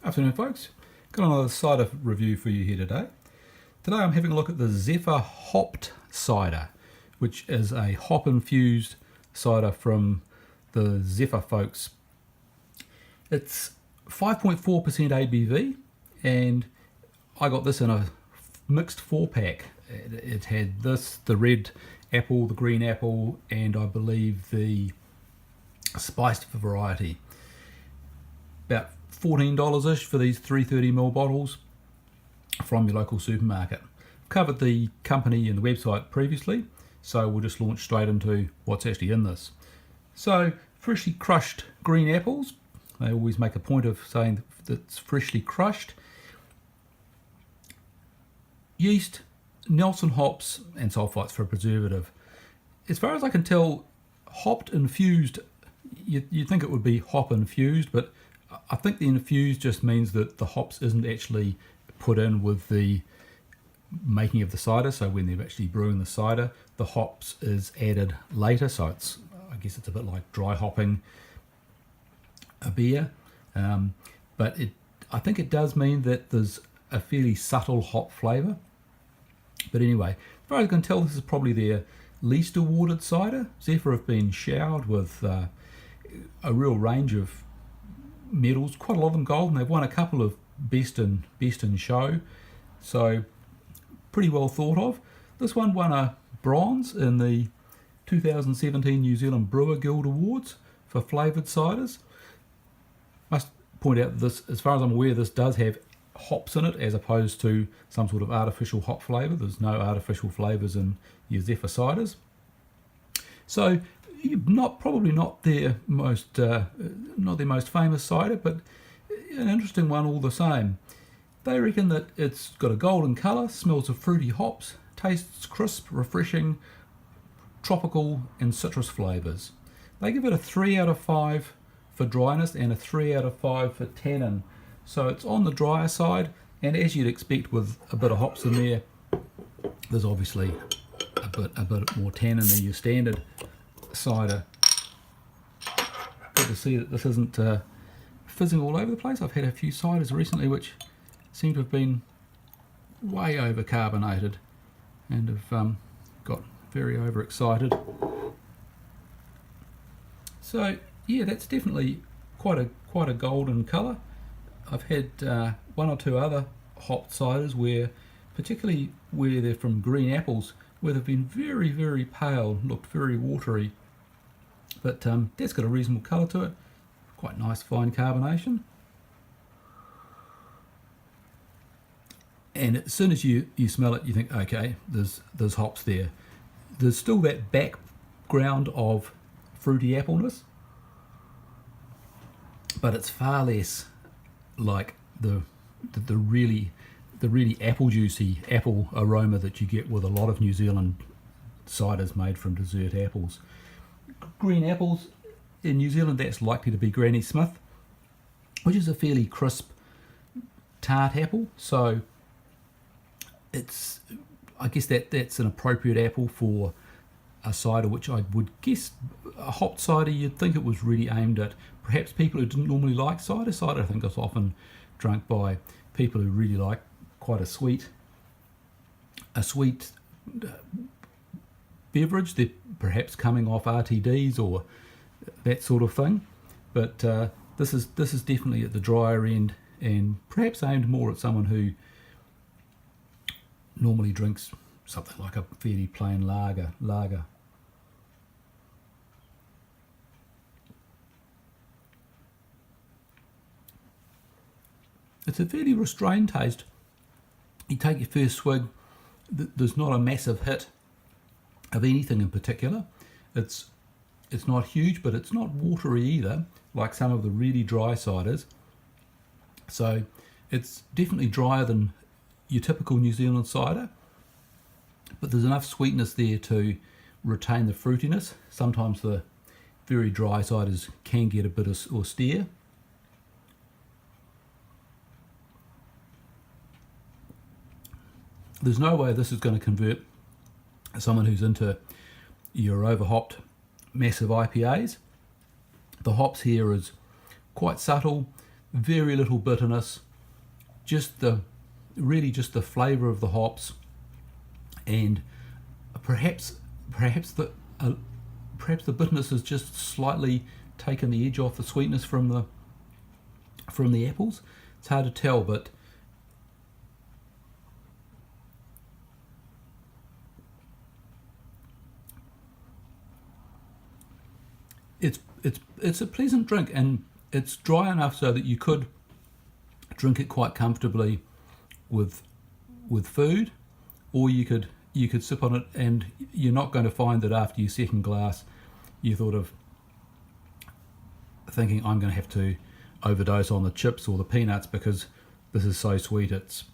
Afternoon folks, got another cider review for you here today. Today I'm having a look at the Zeffer Hopped cider, which is a hop infused cider from the Zeffer folks. It's 5.4% ABV and I got this in a mixed 4-pack. It had this, the red apple, the green apple, and I believe the spiced variety. About $14-ish for these 330ml bottles from your local supermarket. I've covered the company and the website previously, so we'll just launch straight into what's actually in this. So, freshly crushed green apples. They always make a point of saying that it's freshly crushed. Yeast, Nelson hops, and sulfites for a preservative. As far as I can tell, hopped infused, you'd think it would be hop infused, but I think the infused just means that the hops isn't actually put in with the making of the cider. So when they're actually brewing the cider, the hops is added later. So I guess it's a bit like dry hopping a beer. But I think it does mean that there's a fairly subtle hop flavour. But anyway, as far as I can tell, this is probably their least awarded cider. Zeffer have been showered with a real range of medals, quite a lot of them gold, and they've won a couple of best in show, so pretty well thought of. This one won a bronze in the 2017 New Zealand Brewer Guild Awards for flavoured ciders. Must point out that this, as far as I'm aware, this does have hops in it as opposed to some sort of artificial hop flavour. There's no artificial flavours in your Zeffer ciders. So probably not their most famous cider, but an interesting one all the same. They reckon that it's got a golden colour, smells of fruity hops, tastes crisp, refreshing, tropical and citrus flavours. They give it a 3 out of 5 for dryness and a 3 out of 5 for tannin. So it's on the drier side, and as you'd expect with a bit of hops in there, there's obviously a bit more tannin than your standard cider. Good to see that this isn't fizzing all over the place. I've had a few ciders recently which seem to have been way over carbonated and have got very overexcited. So yeah, that's definitely quite a golden colour. I've had one or two other hopped ciders where, particularly where they're from green apples, where they've been very, very pale, looked very watery. But that's got a reasonable colour to it. Quite nice fine carbonation. And as soon as you smell it, you think, okay, there's hops there. There's still that background of fruity appleness, but it's far less like the really apple juicy apple aroma that you get with a lot of New Zealand ciders made from dessert apples. Green apples in New Zealand, that's likely to be Granny Smith, which is a fairly crisp tart apple. So I guess that's an appropriate apple for a cider, which I would guess a hopped cider, you'd think it was really aimed at perhaps people who didn't normally like cider. Cider, I think, is often drunk by people who really like quite a sweet beverage. They're perhaps coming off RTDs or that sort of thing. But this is definitely at the drier end and perhaps aimed more at someone who normally drinks something like a fairly plain lager. It's a fairly restrained taste. You take your first swig, there's not a massive hit of anything in particular. It's not huge, but it's not watery either, like some of the really dry ciders. So it's definitely drier than your typical New Zealand cider, but there's enough sweetness there to retain the fruitiness. Sometimes the very dry ciders can get a bit austere. There's no way this is going to convert someone who's into your overhopped massive IPAs. The hops here is quite subtle. very little bitterness, just the flavour of the hops, and perhaps the bitterness has just slightly taken the edge off the sweetness from the apples. It's hard to tell, but it's a pleasant drink, and it's dry enough so that you could drink it quite comfortably with food, or you could sip on it, and you're not going to find that after your second glass you thought of thinking, I'm going to have to overdose on the chips or the peanuts because this is so sweet. It's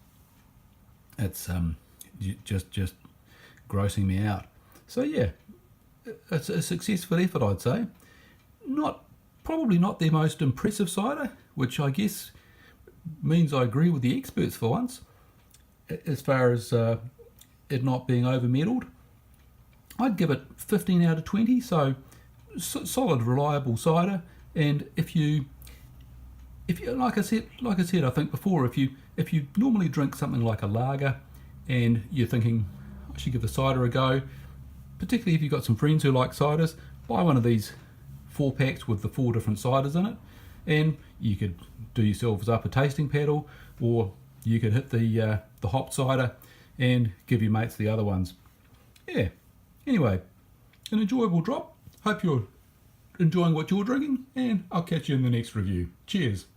just grossing me out. So yeah, it's a successful effort, I'd say. Probably not their most impressive cider, which I guess means I agree with the experts for once, as far as it not being over medalled. I'd give it 15 out of 20, so solid, reliable cider. And if you like I said I think before, if you normally drink something like a lager and you're thinking I should give the cider a go, particularly if you've got some friends who like ciders, buy one of these 4-packs with the 4 different ciders in it, and you could do yourselves up a tasting paddle, or you could hit the hop cider and give your mates the other ones. Yeah, anyway, an enjoyable drop. Hope you're enjoying what you're drinking, and I'll catch you in the next review. Cheers.